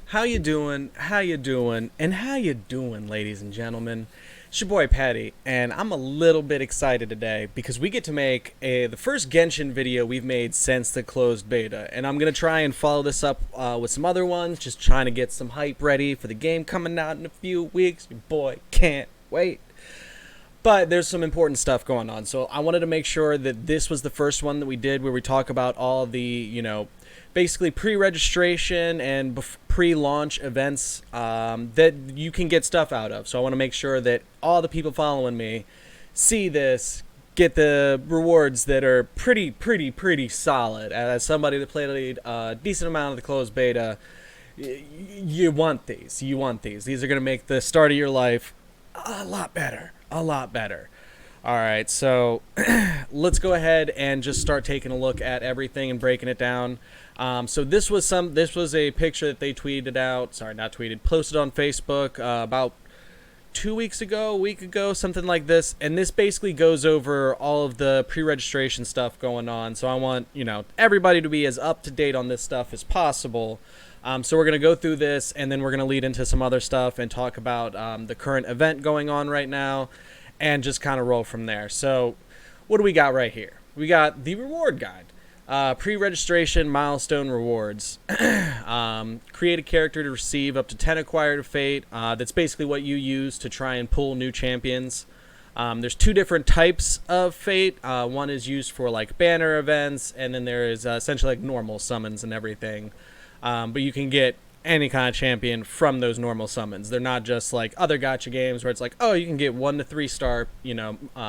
How you doing? How you doing? And how you doing, ladies and gentlemen? It's your boy Patty, and I'm a little bit excited today because we get to make the first Genshin video we've made since the closed beta, and I'm gonna try and follow this up with some other ones, just trying to get some hype ready for the game coming out in a few weeks. Your boy can't wait. But there's some important stuff going on, so I wanted to make sure that this was the first one that we did where we talk about all the, basically pre-registration and pre-launch events that you can get stuff out of. So I want to make sure that all the people following me see this, get the rewards that are pretty solid. As somebody that played a decent amount of the closed beta, you want these. You want these. These are going to make the start of your life a lot better. A lot better. All right, so let's go ahead and just start taking a look at everything and breaking it down. So this was a picture that they tweeted out. Sorry, not tweeted. Posted on Facebook about 2 weeks ago, a week ago, something like this. And this basically goes over all of the pre-registration stuff going on. So I want everybody to be as up to date on this stuff as possible. So we're gonna go through this, and then we're gonna lead into some other stuff and talk about the current event going on right now, and just kind of roll from there. So what do we got right here? We got the reward guide. Pre-registration milestone rewards. Create a character to receive up to 10 acquired fate. That's basically what you use to try and pull new champions. There's two different types of fate. One is used for like banner events, and then there is essentially like normal summons and everything. But you can get any kind of champion from those normal summons. They're not just like other gacha games where it's like, oh, you can get 1 to 3 star,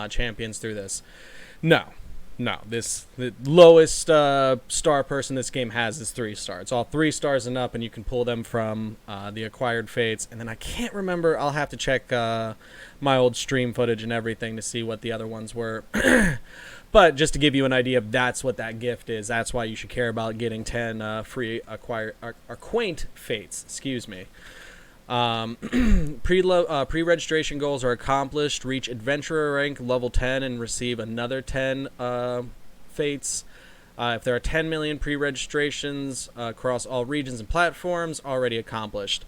champions through this. No. The lowest star person this game has is 3 stars. It's all 3 stars and up, and you can pull them from the acquired fates. And then I can't remember. I'll have to check my old stream footage and everything to see what the other ones were. But just to give you an idea of that's what that gift is. That's why you should care about getting 10 free acquaint fates. Excuse me. Pre-registration goals are accomplished. Reach adventurer rank level 10 and receive another 10 fates. If there are 10 million pre-registrations across all regions and platforms, already accomplished.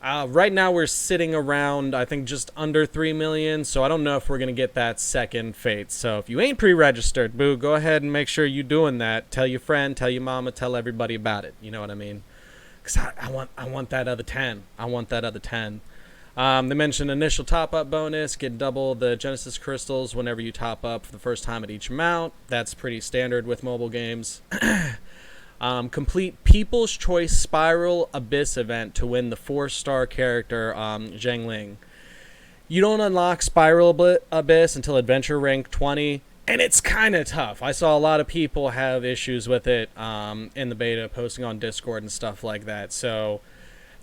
Right now we're sitting around, I think, just under 3 million, so I don't know if we're going to get that second fate. So if you ain't pre-registered, boo, go ahead and make sure you're doing that. Tell your friend, tell your mama, tell everybody about it. You know what I mean? Because I want that other 10. I want that other 10. They mentioned initial top-up bonus, get double the Genesis crystals whenever you top up for the first time at each amount. That's pretty standard with mobile games. Complete People's Choice Spiral Abyss event to win the 4-star character Zheng Ling. You don't unlock Spiral Abyss until Adventure rank 20, and it's kind of tough. I saw a lot of people have issues with it in the beta, posting on Discord and stuff like that. So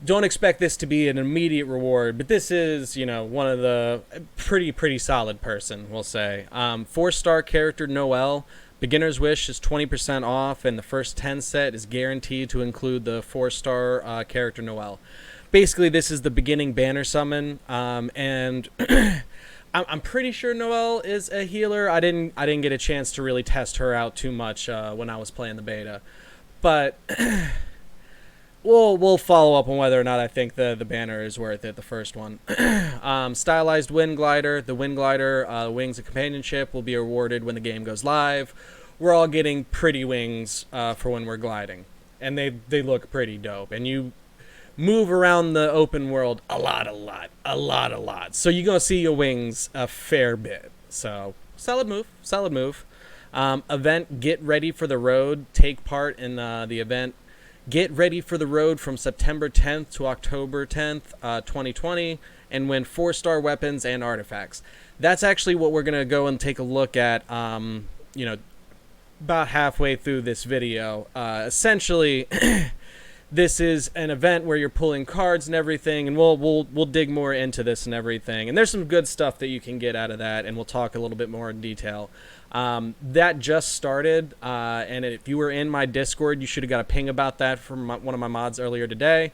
don't expect this to be an immediate reward, but this is, one of the pretty solid person, we'll say. 4-star character Noelle. Beginner's Wish is 20% off, and the first 10 set is guaranteed to include the 4-star character Noelle. Basically, this is the beginning banner summon, and I'm pretty sure Noelle is a healer. I didn't get a chance to really test her out too much when I was playing the beta, but we'll follow up on whether or not I think the banner is worth it. The first one, Stylized Wind Glider. The Wind Glider wings of companionship will be awarded when the game goes live. We're all getting pretty wings for when we're gliding, and they look pretty dope. And you move around the open world a lot. So you're gonna see your wings a fair bit. So solid move. Event Get Ready for the Road. Take part in the event Get Ready for the Road from September 10th to October 10th, 2020, and win 4-star weapons and artifacts. That's actually what we're gonna go and take a look at. About halfway through this video. Essentially, this is an event where you're pulling cards and everything, and we'll dig more into this and everything. And there's some good stuff that you can get out of that, and we'll talk a little bit more in detail. That just started, and if you were in my Discord, you should have got a ping about that from one of my mods earlier today.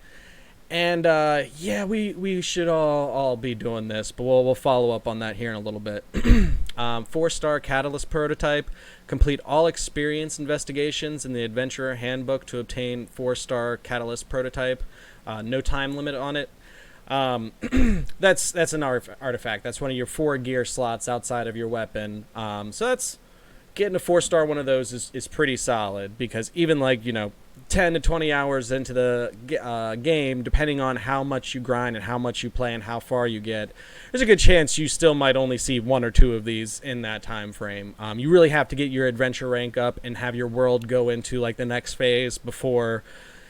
And yeah, we should all be doing this, but we'll follow up on that here in a little bit. 4-star Catalyst prototype. Complete all experience investigations in the Adventurer Handbook to obtain 4-star Catalyst prototype. No time limit on it. That's an artifact. That's one of your 4 gear slots outside of your weapon. So that's getting a 4-star one of those is pretty solid, because even 10 to 20 hours into the game, depending on how much you grind and how much you play and how far you get, there's a good chance you still might only see 1 or 2 of these in that time frame. You really have to get your adventure rank up and have your world go into the next phase before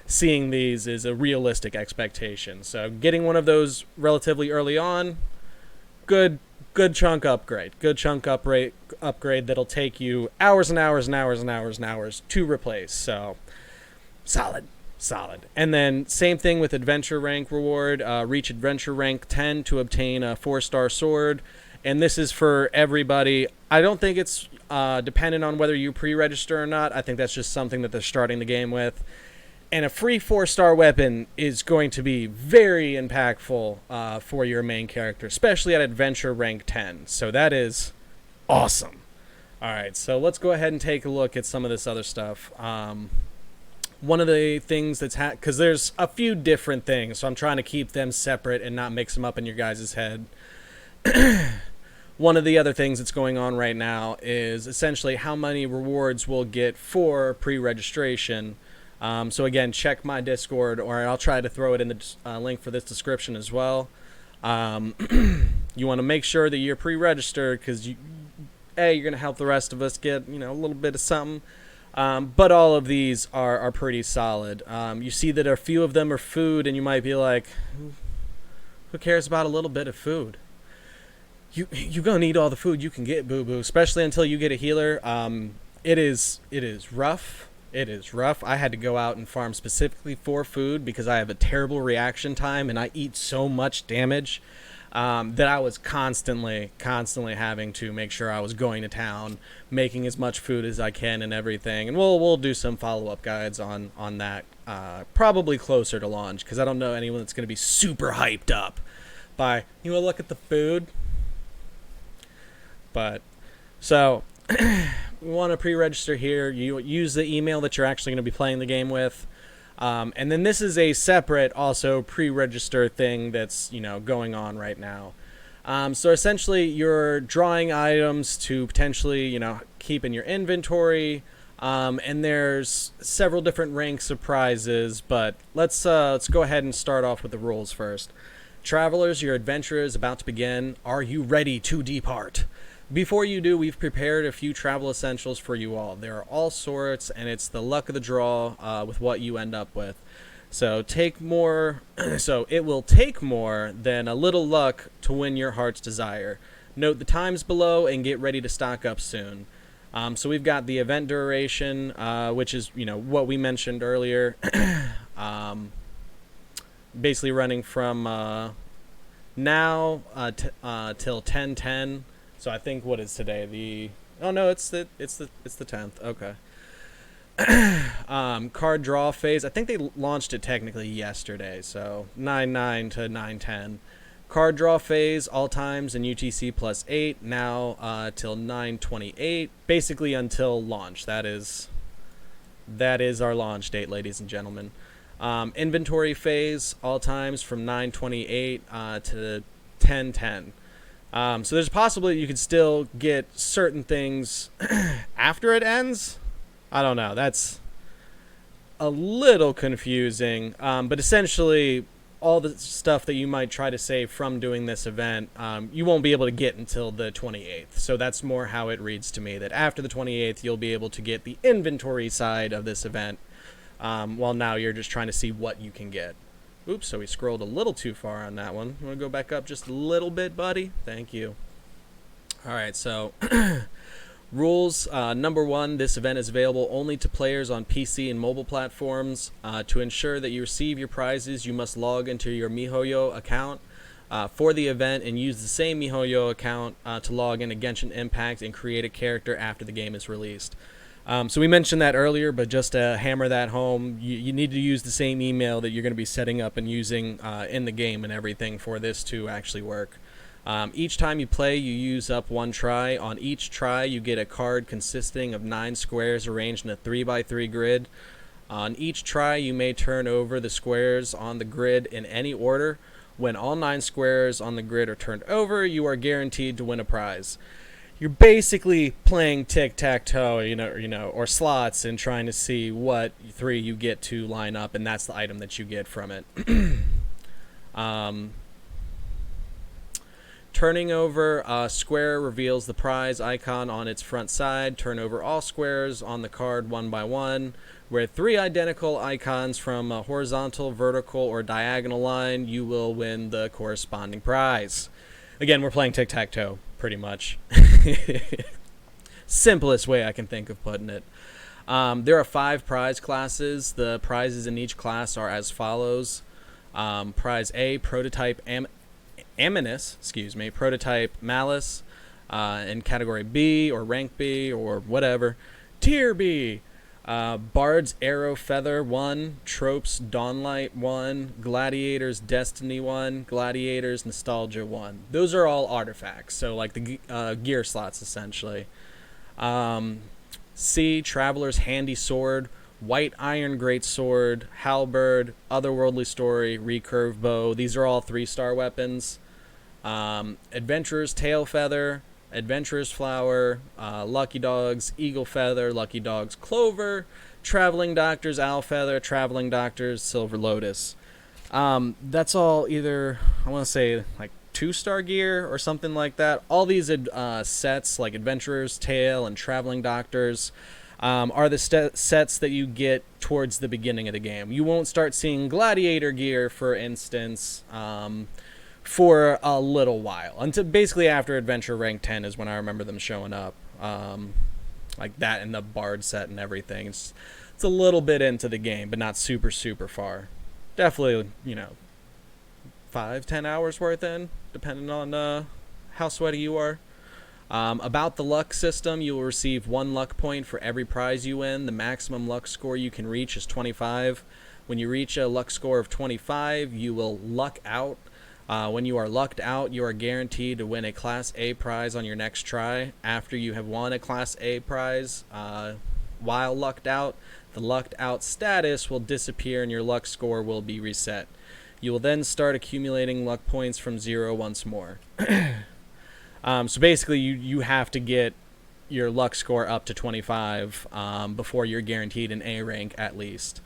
seeing these is a realistic expectation. So getting one of those relatively early on, good chunk upgrade. Good chunk upgrade that'll take you hours and hours and hours and hours and hours to replace. So solid. And then same thing with adventure rank reward. Reach adventure rank 10 to obtain a 4-star sword. And this is for everybody. I don't think it's dependent on whether you pre-register or not. I think that's just something that they're starting the game with. And a free 4-star weapon is going to be very impactful for your main character, especially at adventure rank 10. So that is awesome. All right, so let's go ahead and take a look at some of this other stuff. One of the things that's because there's a few different things, so I'm trying to keep them separate and not mix them up in your guys' head. One of the other things that's going on right now is essentially how many rewards we'll get for pre-registration. So again, check my Discord, or I'll try to throw it in the link for this description as well. You want to make sure that you're pre-registered, because you're going to help the rest of us get a little bit of something. But all of these are pretty solid. You see that a few of them are food, and you might be like, who cares about a little bit of food? You're going to need all the food you can get, boo-boo, especially until you get a healer. It is rough. It is rough. I had to go out and farm specifically for food because I have a terrible reaction time and I eat so much damage that I was constantly having to make sure I was going to town, making as much food as I can and everything. And we'll do some follow-up guides on that probably closer to launch, because I don't know anyone that's going to be super hyped up by, look at the food. But, so... we want to pre-register here. You use the email that you're actually going to be playing the game with. And then this is a separate also pre-register thing that's, going on right now. So essentially you're drawing items to potentially, keep in your inventory. And there's several different ranks of prizes, but let's go ahead and start off with the rules first. Travelers, your adventure is about to begin. Are you ready to depart? Before you do, we've prepared a few travel essentials for you all. There are all sorts, and it's the luck of the draw with what you end up with. So it will take more than a little luck to win your heart's desire. Note the times below and get ready to stock up soon. So we've got the event duration, which is what we mentioned earlier. Basically running from now till 10:10. So I think, what is today? It's the 10th. Okay. Card draw phase. I think they launched it technically yesterday. So 9/9 to 9/10. Card draw phase, all times in UTC +8. Now till 9/28. Basically until launch. That is our launch date, ladies and gentlemen. Inventory phase, all times from 9/28 to 10/10. So there's a possibility you could still get certain things after it ends. I don't know. That's a little confusing. But essentially, all the stuff that you might try to save from doing this event, you won't be able to get until the 28th. So that's more how it reads to me, that after the 28th, you'll be able to get the inventory side of this event, while now you're just trying to see what you can get. Oops, so we scrolled a little too far on that one. You want to go back up just a little bit, buddy? Thank you. All right, so rules. Number 1, this event is available only to players on PC and mobile platforms. To ensure that you receive your prizes, you must log into your MiHoYo account for the event and use the same MiHoYo account to log into Genshin Impact and create a character after the game is released. So we mentioned that earlier, but just to hammer that home, you need to use the same email that you're going to be setting up and using in the game and everything for this to actually work. Each time you play, you use up 1 try. On each try, you get a card consisting of 9 squares arranged in a 3x3 grid. On each try, you may turn over the squares on the grid in any order. When all 9 squares on the grid are turned over, you are guaranteed to win a prize. You're basically playing tic-tac-toe, or slots, and trying to see what 3 you get to line up, and that's the item that you get from it. Turning over a square reveals the prize icon on its front side. Turn over all squares on the card one by one. Where 3 identical icons from a horizontal, vertical, or diagonal line, you will win the corresponding prize. Again, we're playing tic-tac-toe, pretty much. Simplest way I can think of putting it. There are 5 prize classes. The prizes in each class are as follows. Prize A, Prototype Aminus, Prototype Malice. In category B, or rank B, or whatever. Tier B. Bard's Arrow Feather 1, Tropes Dawnlight 1, Gladiator's Destiny 1, Gladiator's Nostalgia 1. Those are all artifacts, so like the gear slots essentially. C, Traveler's Handy Sword, White Iron Greatsword, Halberd, Otherworldly Story, Recurve Bow. These are all 3-star weapons. Adventurer's Tail Feather, Adventurer's Flower, Lucky Dog's Eagle Feather, Lucky Dog's Clover, Traveling Doctor's Owl Feather, Traveling Doctor's Silver Lotus. That's all either, I want to say, like 2-star gear or something like that. All these sets, like Adventurer's Tail and Traveling Doctor's, are the sets that you get towards the beginning of the game. You won't start seeing Gladiator gear, for instance, for a little while, until basically after Adventure Rank 10 is when I remember them showing up, like that and the Bard set and everything. It's a little bit into the game, but not super far. Definitely, 5-10 hours worth in, depending on how sweaty you are. About the luck system, you will receive 1 luck point for every prize you win. The maximum luck score you can reach is 25. When you reach a luck score of 25, you will luck out. When you are lucked out, you are guaranteed to win a Class A prize on your next try. After you have won a Class A prize while lucked out, the lucked out status will disappear and your luck score will be reset. You will then start accumulating luck points from 0 once more. So basically, you have to get your luck score up to 25 before you're guaranteed an A rank at least.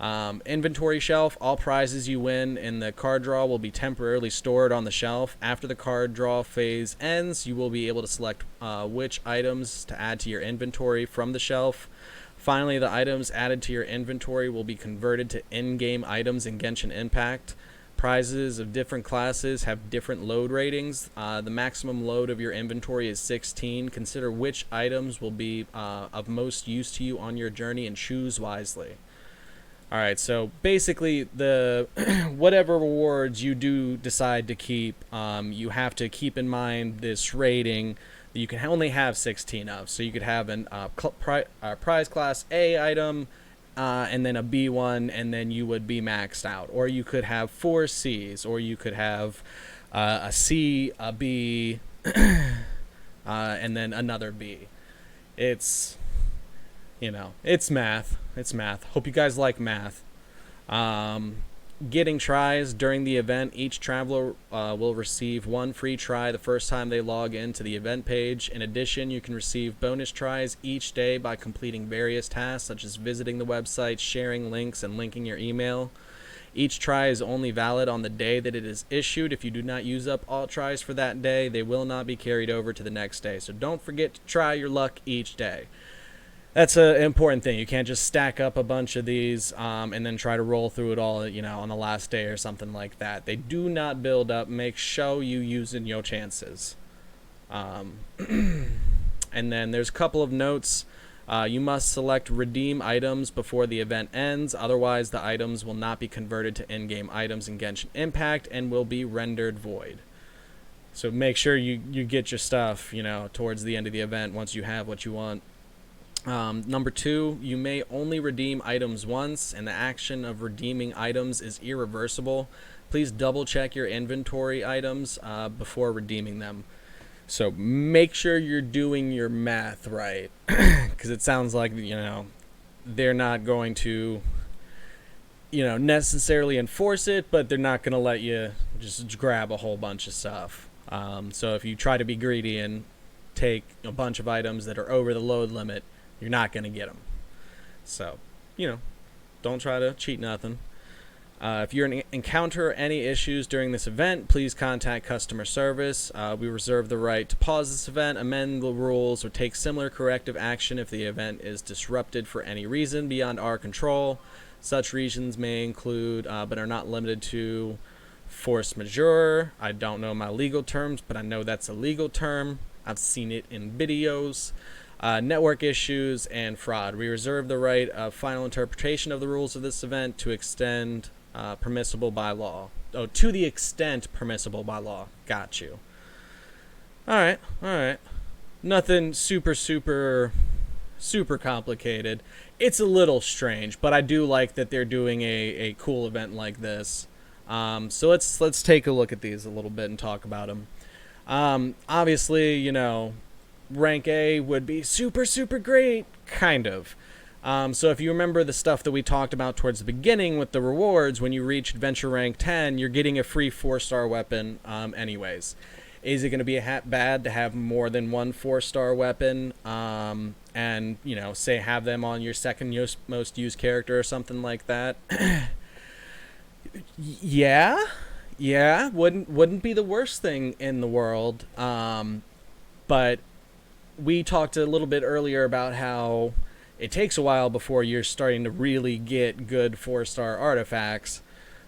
Inventory shelf. All prizes you win in the card draw will be temporarily stored on the shelf. After the card draw phase ends, you will be able to select which items to add to your inventory from the shelf. Finally, the items added to your inventory will be converted to in-game items in Genshin Impact. Prizes of different classes have different load ratings. The maximum load of your inventory is 16. Consider which items will be of most use to you on your journey and choose wisely. Alright, so basically the whatever rewards you do decide to keep, you have to keep in mind this rating that you can only have 16 of. So you could have an prize class A item, and then a B one, and then you would be maxed out. Or you could have 4 C's, or you could have a C, a B, and then another B. It's... it's math. It's math. Hope you guys like math. Getting tries during the event. Each traveler will receive 1 free try the first time they log into the event page. In addition, you can receive bonus tries each day by completing various tasks, such as visiting the website, sharing links, and linking your email. Each try is only valid on the day that it is issued. If you do not use up all tries for that day, they will not be carried over to the next day. So don't forget to try your luck each day. That's an important thing. You can't just stack up a bunch of these and then try to roll through it all, on the last day or something like that. They do not build up. Make sure you using your chances. And then there's a couple of notes. You must select redeem items before the event ends. Otherwise, the items will not be converted to in-game items in Genshin Impact and will be rendered void. So make sure you get your stuff, towards the end of the event once you have what you want. Number 2, you may only redeem items once, and the action of redeeming items is irreversible. Please double check your inventory items before redeeming them. So make sure you're doing your math right, because it sounds like, they're not going to, necessarily enforce it, but they're not going to let you just grab a whole bunch of stuff. So if you try to be greedy and take a bunch of items that are over the load limit, you're not going to get them. So, don't try to cheat nothing. If you encounter any issues during this event, please contact customer service. We reserve the right to pause this event, amend the rules, or take similar corrective action if the event is disrupted for any reason beyond our control. Such reasons may include, but are not limited to, force majeure. I don't know my legal terms, but I know that's a legal term. I've seen it in videos. Network issues, and fraud. We reserve the right of final interpretation of the rules of this event to extend permissible by law. Oh, to the extent permissible by law. Got you. All right. Nothing super complicated. It's a little strange, but I do like that they're doing a cool event like this. So let's take a look at these a little bit and talk about them. Obviously, rank A would be super great, kind of. So if you remember the stuff that we talked about towards the beginning with the rewards, when you reach adventure rank 10, you're getting a free 4-star weapon anyways. Is it going to be bad to have more than one 4-star weapon and, say have them on your second most used character or something like that? Yeah, wouldn't be the worst thing in the world. But we talked a little bit earlier about how it takes a while before you're starting to really get good 4-star artifacts.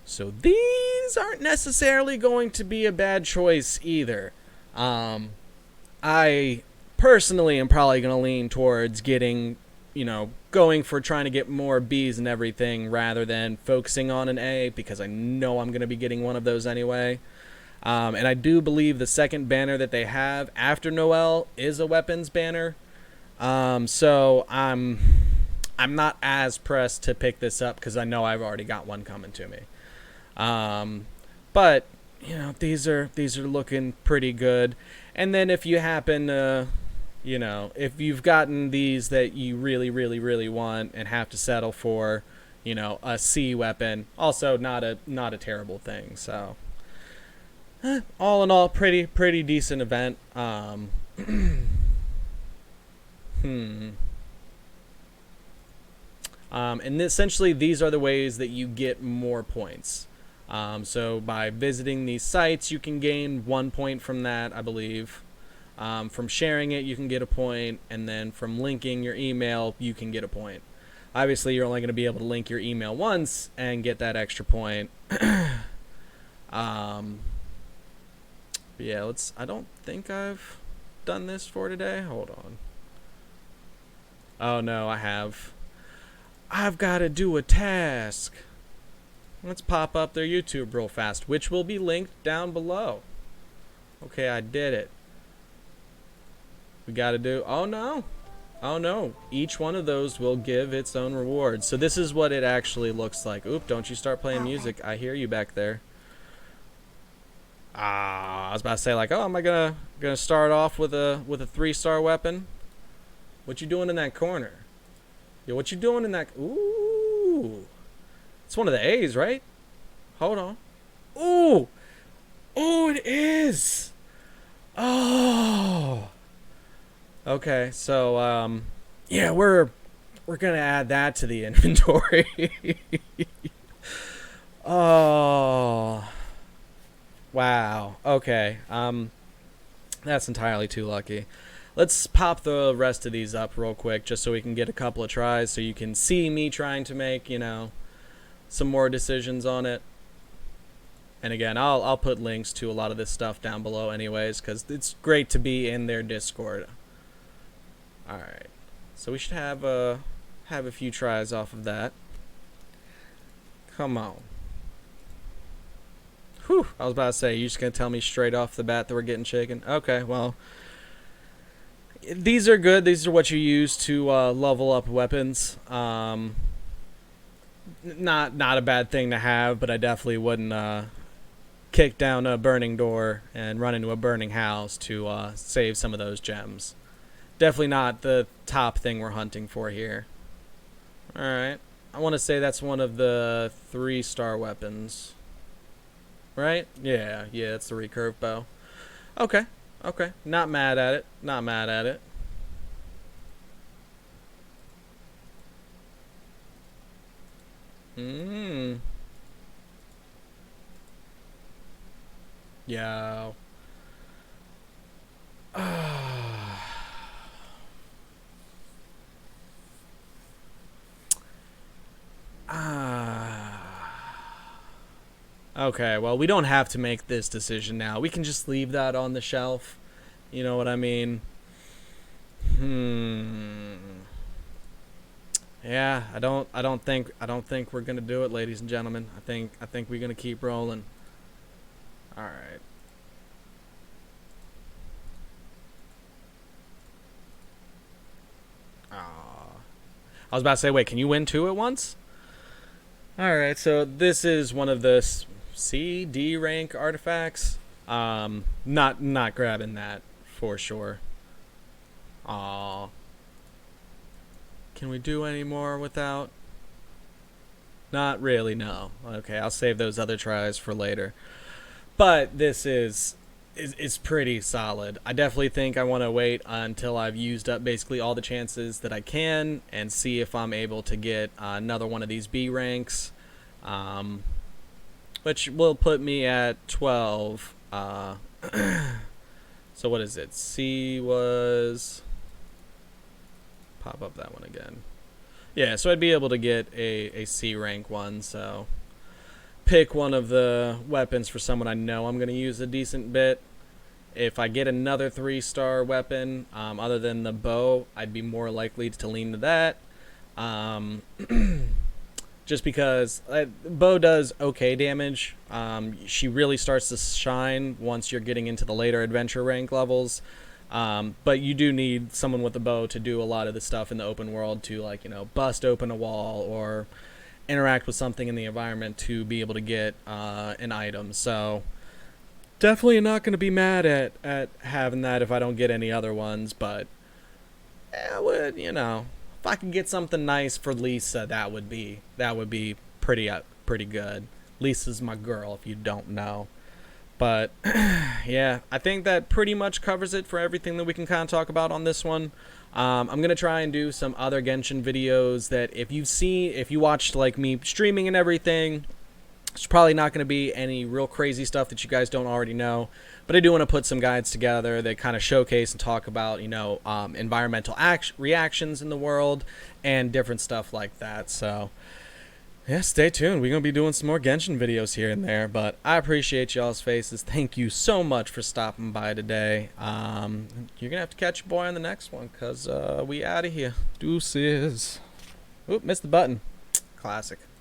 So these aren't necessarily going to be a bad choice either. I personally am probably going to lean towards getting, going for trying to get more Bs and everything rather than focusing on an A, because I know I'm going to be getting one of those anyway. And I do believe the second banner that they have after Noel is a weapons banner. So I'm not as pressed to pick this up because I know I've already got one coming to me. But these are looking pretty good. And then if you happen to, if you've gotten these that you really want and have to settle for, a C weapon, also not a terrible thing. So all in all, pretty decent event. And essentially these are the ways that you get more points. So by visiting these sites, you can gain 1 point from that, I believe. From sharing it, you can get a point, and then from linking your email, you can get a point. Obviously, you're only going to be able to link your email once and get that extra point. Yeah, I don't think I've done this for today. Hold on. Oh no, I have. I've got to do a task. Let's pop up their YouTube real fast, which will be linked down below. Okay, I did it. We got to do... Oh no. Each one of those will give its own reward. So this is what it actually looks like. Oop, don't you start playing music. I hear you back there. I was about to say, like, oh, am I gonna start off with a 3-star weapon? What you doing in that corner? Yo, what you doing in that... Ooh. It's one of the A's, right? Hold on. Ooh. Oh, it is. Oh. Okay, so, yeah, we're gonna add that to the inventory. Oh. Wow. Okay. That's entirely too lucky. Let's pop the rest of these up real quick just so we can get a couple of tries so you can see me trying to make, some more decisions on it. And again, I'll put links to a lot of this stuff down below anyways, because it's great to be in their Discord. Alright. So we should have a few tries off of that. Come on. Whew, I was about to say, you're just going to tell me straight off the bat that we're getting chicken? Okay, well, These are good. These are what you use to level up weapons. Not a bad thing to have, but I definitely wouldn't kick down a burning door and run into a burning house to save some of those gems. Definitely not the top thing we're hunting for here. Alright. I want to say that's one of the 3-star weapons. Right? Yeah, it's the recurve bow. Okay. Not mad at it. Not mad at it. Yeah. Okay, well, we don't have to make this decision now. We can just leave that on the shelf. You know what I mean? Yeah, I don't think we're gonna do it, ladies and gentlemen. I think we're gonna keep rolling. All right. I was about to say, wait, can you win 2 at once? All right, so this is one of the C, D rank artifacts. Not grabbing that for sure. Aw. Can we do any more without? Not really, no. Okay, I'll save those other tries for later. But this is pretty solid. I definitely think I want to wait until I've used up basically all the chances that I can and see if I'm able to get another one of these B ranks, which will put me at 12. So what is it? C was... Pop up that one again. Yeah, so I'd be able to get a C rank one, so pick one of the weapons for someone I know I'm going to use a decent bit. If I get another 3-star weapon, other than the bow, I'd be more likely to lean to that. Just because bow does okay damage. She really starts to shine once you're getting into the later adventure rank levels. But you do need someone with a bow to do a lot of the stuff in the open world to, like, bust open a wall or interact with something in the environment to be able to get an item. So definitely not going to be mad at having that if I don't get any other ones, but I would, if I could get something nice for Lisa, that would be pretty good. Lisa's my girl, if you don't know. But yeah, I think that pretty much covers it for everything that we can kind of talk about on this one. I'm gonna try and do some other Genshin videos that if you watched like me streaming and everything, it's probably not going to be any real crazy stuff that you guys don't already know, but I do want to put some guides together that kind of showcase and talk about, environmental reactions in the world and different stuff like that. So yeah, stay tuned. We're going to be doing some more Genshin videos here and there, but I appreciate y'all's faces. Thank you so much for stopping by today. You're going to have to catch your boy on the next one, because we out of here. Deuces. Oop, missed the button. Classic.